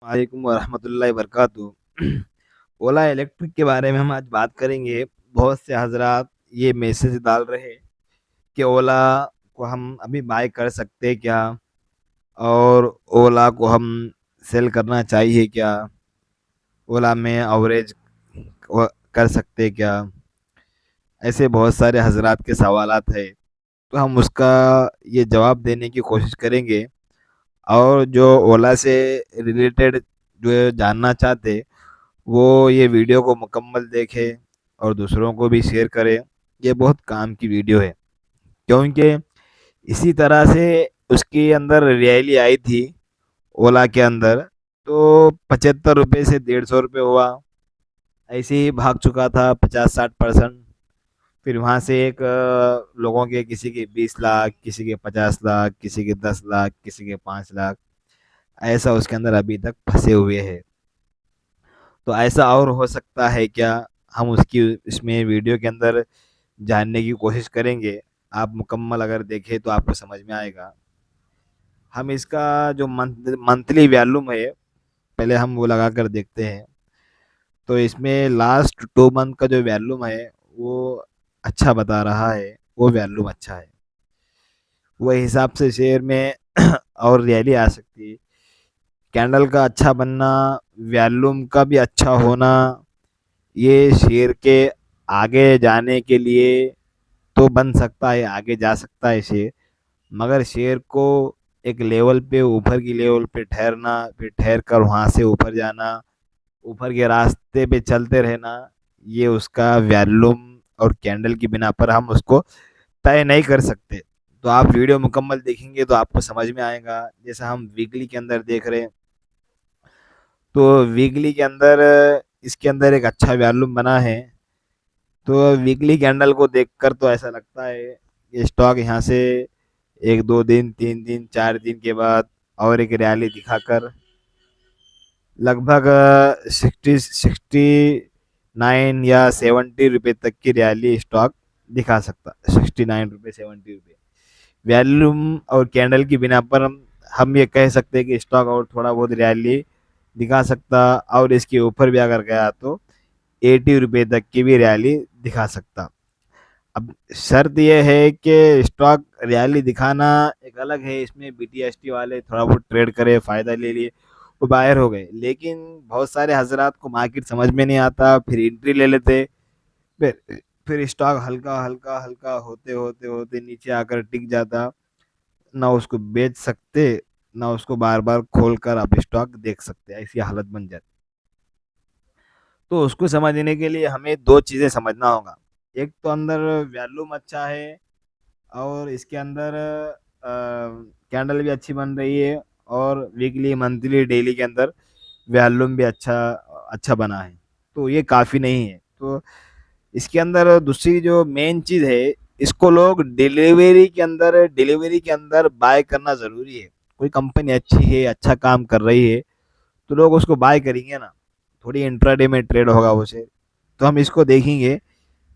वालेकुम वरहमतुल्लाहि वबरकातुहू। ओला इलेक्ट्रिक के बारे में हम आज बात करेंगे। बहुत से हजरात ये मैसेज डाल रहे हैं कि ओला को हम अभी बाय कर सकते हैं क्या, और ओला को हम सेल करना चाहिए क्या, ओला में अवरेज कर सकते हैं क्या। ऐसे बहुत सारे हजरात के सवालात है, तो हम उसका ये जवाब देने की कोशिश करेंगे। और जो ओला से रिलेटेड जो जानना चाहते, वो ये वीडियो को मुकम्मल देखे और दूसरों को भी शेयर करे। ये बहुत काम की वीडियो है, क्योंकि इसी तरह से उसके अंदर रैली आई थी ओला के अंदर, तो 75 रुपये से 150 रुपये हुआ। ऐसे ही भाग चुका था 50-60%। फिर वहाँ से एक लोगों के, किसी के 20 लाख, किसी के 50 लाख, किसी के 10 लाख, किसी के 5 लाख, ऐसा उसके अंदर अभी तक फंसे हुए हैं। तो ऐसा और हो सकता है क्या, हम उसकी इसमें वीडियो के अंदर जानने की कोशिश करेंगे। आप मुकम्मल अगर देखें तो आपको समझ में आएगा। हम इसका जो मंथली वॉल्यूम है, पहले हम वो लगा कर देखते हैं। तो इसमें लास्ट 2 मंथ का जो वॉल्यूम है वो अच्छा बता रहा है, वो वॉल्यूम अच्छा है। वो हिसाब से शेयर में और रैली आ सकती है। कैंडल का अच्छा बनना, वॉल्यूम का भी अच्छा होना, ये शेयर के आगे जाने के लिए तो बन सकता है, आगे जा सकता है शेयर। मगर शेयर को एक लेवल पे, ऊपर की लेवल पे ठहरना, फिर ठहर कर वहाँ से ऊपर जाना, ऊपर के रास्ते पे चलते रहना, ये उसका वॉल्यूम और कैंडल की बिना पर हम उसको तय नहीं कर सकते। तो आप वीडियो मुकम्मल देखेंगे तो आपको समझ में आएगा। जैसे हम वीकली के अंदर देख रहे हैं, तो वीकली के अंदर इसके अंदर एक अच्छा वॉल्यूम बना है। तो वीकली कैंडल को देखकर तो ऐसा लगता है ये स्टॉक यहाँ से 1-2 दिन, 3 दिन, 4 दिन के बाद और एक रैली दिखाकर लगभग 69 या 70 रुपये तक की रैली स्टॉक दिखा सकता। 69 रुपये, 70 रुपये वैल्यूम और कैंडल की बिना पर हम ये कह सकते हैं कि स्टॉक और थोड़ा बहुत रैली दिखा सकता, और इसके ऊपर भी अगर गया तो 80 रुपये तक की भी रैली दिखा सकता। अब शर्त यह है कि स्टॉक रैली दिखाना एक अलग है, इसमें बीटीएसटी वाले थोड़ा बहुत ट्रेड करे, फायदा ले लिए, वो बाहर हो गए। लेकिन बहुत सारे हजरात को मार्केट समझ में नहीं आता, फिर एंट्री ले लेते। फिर स्टॉक हल्का हल्का हल्का होते होते होते नीचे आकर टिक जाता। ना उसको बेच सकते, ना उसको बार बार खोल कर आप स्टॉक देख सकते, ऐसी हालत बन जाती। तो उसको समझने के लिए हमें दो चीज़ें समझना होगा। एक तो अंदर वॉल्यूम अच्छा है, और इसके अंदर कैंडल भी अच्छी बन रही है, और वीकली, मंथली, डेली के अंदर वॉल्यूम भी अच्छा अच्छा बना है। तो ये काफ़ी नहीं है। तो इसके अंदर दूसरी जो मेन चीज़ है, इसको लोग डिलीवरी के अंदर बाय करना ज़रूरी है। कोई कंपनी अच्छी है, अच्छा काम कर रही है, तो लोग उसको बाय करेंगे ना। थोड़ी इंट्राडे में ट्रेड होगा उसे। तो हम इसको देखेंगे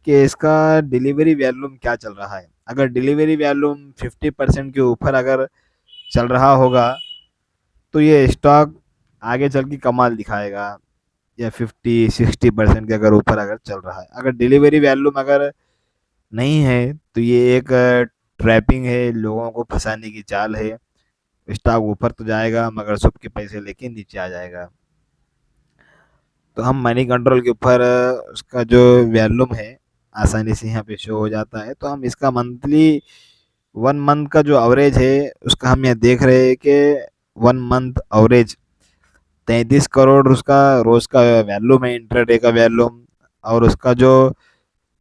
कि इसका डिलीवरी वॉल्यूम क्या चल रहा है। अगर डिलीवरी वॉल्यूम 50% के ऊपर अगर चल रहा होगा, तो ये स्टॉक आगे चल के कमाल दिखाएगा। या 50-60% के अगर ऊपर अगर चल रहा है, अगर डिलीवरी वॉल्यूम अगर नहीं है, तो ये एक ट्रैपिंग है, लोगों को फंसाने की चाल है। स्टॉक ऊपर तो जाएगा, मगर सबके पैसे लेके नीचे आ जाएगा। तो हम मनी कंट्रोल के ऊपर उसका जो वॉल्यूम है आसानी से यहाँ पे शो हो जाता है। तो हम इसका मंथली, 1 मंथ का जो एवरेज है उसका हम यहाँ देख रहे हैं कि 1 मंथ एवरेज 33 करोड़ उसका रोज का वॉल्यूम है, इंट्राडे का वॉल्यूम। और उसका जो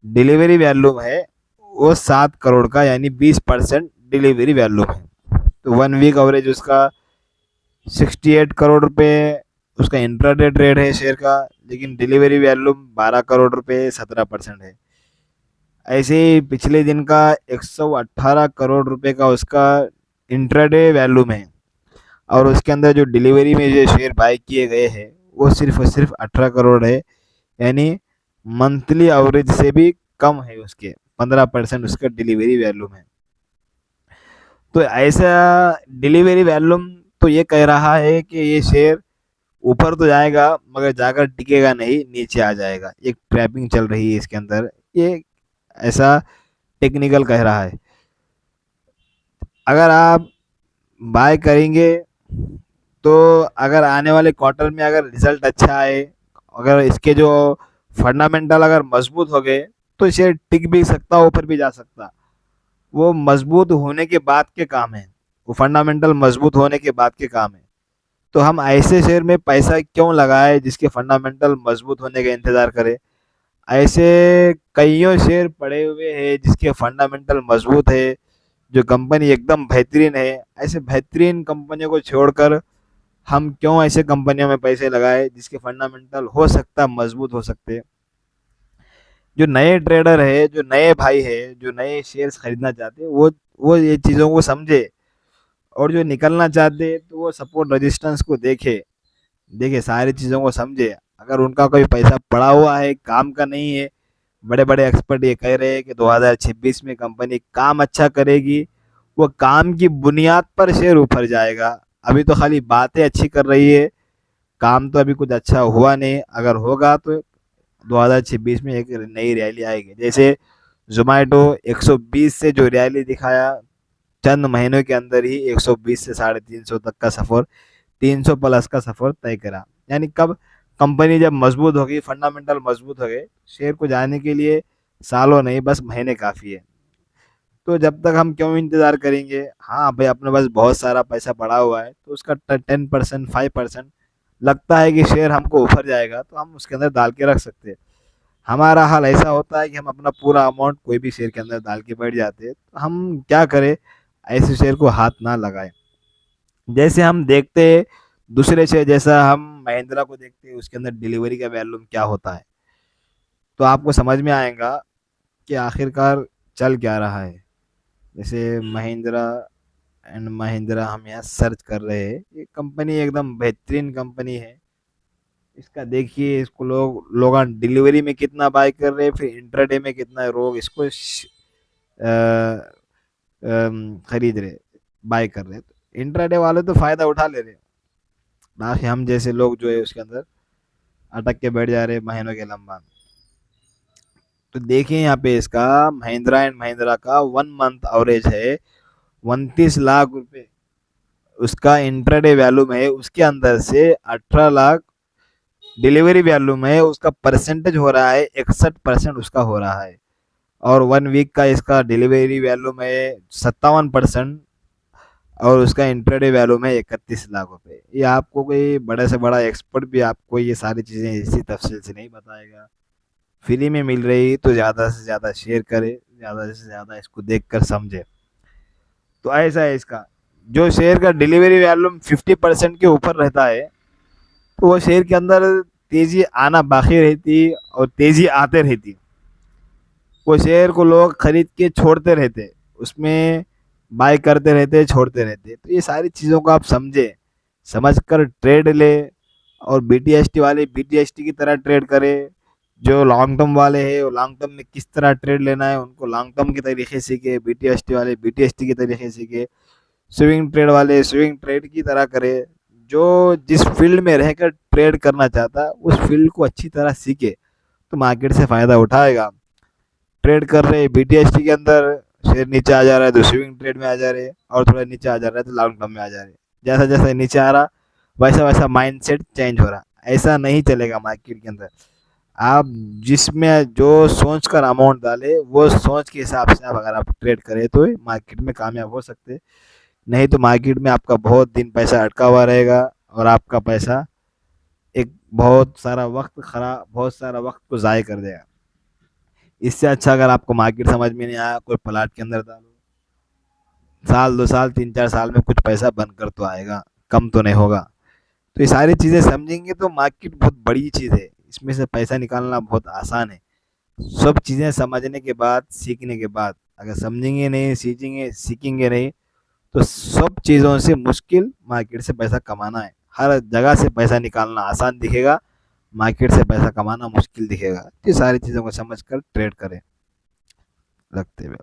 डिलीवरी वॉल्यूम है वो 7 करोड़ का, यानी 20% डिलीवरी वॉल्यूम है। तो 1 वीक एवरेज उसका 68 करोड़ रुपये उसका इंट्राडे ट्रेड है शेयर का। लेकिन डिलीवरी वॉल्यूम 12 करोड़ रुपये, 17% है। ऐसे ही पिछले दिन का 118 करोड़ रुपये का उसका इंट्राडे वॉल्यूम है, और उसके अंदर जो डिलीवरी में जो शेयर बाय किए गए हैं वो सिर्फ और सिर्फ 18 करोड़ है। यानी मंथली एवरेज से भी कम है, उसके 15% उसका डिलीवरी वॉल्यूम है। तो ऐसा डिलीवरी वॉल्यूम तो ये कह रहा है कि ये शेयर ऊपर तो जाएगा मगर जाकर टिकेगा नहीं, नीचे आ जाएगा। एक ट्रैपिंग चल रही है इसके अंदर, ये ऐसा टेक्निकल कह रहा है। अगर आप बाय करेंगे तो अगर आने वाले क्वार्टर में अगर रिजल्ट अच्छा आए, अगर इसके जो फंडामेंटल अगर मजबूत हो गए, तो शेयर टिक भी सकता, ऊपर भी जा सकता। वो मजबूत होने के बाद के काम है, वो फंडामेंटल मजबूत होने के बाद के काम है। तो हम ऐसे शेयर में पैसा क्यों लगाए जिसके फंडामेंटल मजबूत होने का इंतजार करें। ऐसे कईयों शेयर पड़े हुए हैं जिसके फंडामेंटल मजबूत है, जो कंपनी एकदम बेहतरीन है। ऐसे बेहतरीन कंपनियों को छोड़कर हम क्यों ऐसे कंपनियों में पैसे लगाए जिसके फंडामेंटल हो सकता मजबूत हो सकते। जो नए ट्रेडर है, जो नए भाई है, जो नए शेयर्स खरीदना चाहते हैं, वो ये चीज़ों को समझे। और जो निकलना चाहते हैं तो वो सपोर्ट रेजिस्टेंस को देखे, देखे सारी चीज़ों को समझे। अगर उनका कोई पैसा पड़ा हुआ है, काम का नहीं है, बड़े बड़े एक्सपर्ट ये कह रहे हैं कि 2026 में कंपनी काम अच्छा करेगी, वो काम की बुनियाद पर शेयर ऊपर जाएगा। अभी तो खाली बातें अच्छी कर रही है, काम तो अभी कुछ अच्छा हुआ नहीं। अगर होगा तो 2026 में एक नई रैली आएगी। जैसे जोमेटो 120 से जो रैली दिखाया, चंद महीनों के अंदर ही 120 से 350 तक का सफर, 300 प्लस का सफर तय करा। यानी कब कंपनी जब मजबूत होगी, फंडामेंटल मजबूत हो गए, शेयर को जाने के लिए सालों नहीं बस महीने काफी है। तो जब तक हम क्यों इंतजार करेंगे। हाँ भाई, अपने पास बहुत सारा पैसा पड़ा हुआ है तो उसका 10% 5% लगता है कि शेयर हमको ऊपर जाएगा, तो हम उसके अंदर डाल के रख सकते हैं। हमारा हाल ऐसा होता है कि हम अपना पूरा अमाउंट कोई भी शेयर के अंदर डाल के बैठ जाते हैं। तो हम क्या करें, ऐसे शेयर को हाथ ना लगाएं। जैसे हम देखते हैं दूसरे शेयर, जैसा हम महिंद्रा को देखते हैं, उसके अंदर डिलीवरी का वैल्यूम क्या होता है, तो आपको समझ में आएगा कि आखिरकार चल क्या रहा है। जैसे महिंद्रा एंड महिंद्रा हम यहाँ सर्च कर रहे हैं, ये कंपनी एकदम बेहतरीन कंपनी है। इसका देखिए, इसको लोग डिलीवरी में कितना बाय कर रहे हैं, फिर इंट्राडे में कितना लोग इसको खरीद रहे, बाय कर रहे। तो इंट्राडे वाले तो फायदा उठा ले रहे, बाकी हम जैसे लोग जो है उसके अंदर अटक के बैठ जा रहे महीनों के लंबा। तो देखिए यहाँ पे इसका महिंद्रा एंड महिंद्रा का 1 मंथ एवरेज है 29 लाख रुपए। उसका इंट्राडे वैल्यू में है, उसके अंदर से 18 लाख डिलीवरी वैल्यू में है। उसका परसेंटेज हो रहा है 61% उसका हो रहा है। और 1 वीक का इसका डिलीवरी वैल्यू में 57%। और उसका इंट्राडे वैल्यू में 31 लाख रुपए। ये आपको कोई बड़े से बड़ा एक्सपर्ट भी आपको ये सारी चीज़ें इसी तफसील से नहीं बताएगा। फ्री में मिल रही तो ज़्यादा से ज़्यादा शेयर करे, ज़्यादा से ज़्यादा इसको देख कर समझे। तो ऐसा है इसका, जो शेयर का डिलीवरी वैल्यू 50% के ऊपर रहता है, तो वो शेयर के अंदर तेज़ी आना बाकी रहती और तेज़ी आते रहती। वो शेयर को लोग खरीद के छोड़ते रहते, उसमें बाय करते रहते, छोड़ते रहते। तो ये सारी चीज़ों को आप समझे, समझ कर ट्रेड ले। और बीटीएसटी वाले बीटीएसटी की तरह ट्रेड करे, जो लॉन्ग टर्म वाले हैं वो लॉन्ग टर्म में किस तरह ट्रेड लेना है उनको लॉन्ग टर्म के तरीके सीखे, बीटीएसटी वाले बीटीएसटी के तरीके सीखे, स्विंग ट्रेड वाले स्विंग ट्रेड की तरह करे। जो जिस फील्ड में रहकर ट्रेड करना चाहता है उस फील्ड को अच्छी तरह सीखे, तो मार्केट से फ़ायदा उठाएगा। ट्रेड कर रहे बीटीएसटी के अंदर, शेयर नीचे आ जा रहा है तो स्विंग ट्रेड में आ जा रहे हैं, और थोड़ा नीचे आ जा रहा है तो लॉन्ग टर्म में आ जा रहे हैं। जैसा जैसा नीचे आ रहा वैसा वैसा माइंडसेट चेंज हो रहा। ऐसा नहीं चलेगा मार्केट के अंदर। आप जिसमें जो सोच कर अमाउंट डाले, वो सोच के हिसाब से आप अगर आप ट्रेड करें तो मार्केट में कामयाब हो सकते। नहीं तो मार्केट में आपका बहुत दिन पैसा अटका हुआ रहेगा, और आपका पैसा एक बहुत सारा वक्त को ज़ाय कर देगा। इससे अच्छा अगर आपको मार्केट समझ में नहीं आया, कोई प्लाट के अंदर डालो, साल 2 साल 3 4 साल में कुछ पैसा बनकर तो आएगा, कम तो नहीं होगा। तो ये सारी चीज़ें समझेंगे तो मार्केट बहुत बड़ी चीज़ है, इसमें से पैसा निकालना बहुत आसान है। सब चीज़ें समझने के बाद, सीखने के बाद, अगर समझेंगे नहीं, सीखेंगे नहीं, तो सब चीज़ों से मुश्किल मार्केट से पैसा कमाना है। हर जगह से पैसा निकालना आसान दिखेगा, मार्केट से पैसा कमाना मुश्किल दिखेगा। ये सारी चीज़ों को समझ कर ट्रेड करें। लगते हुए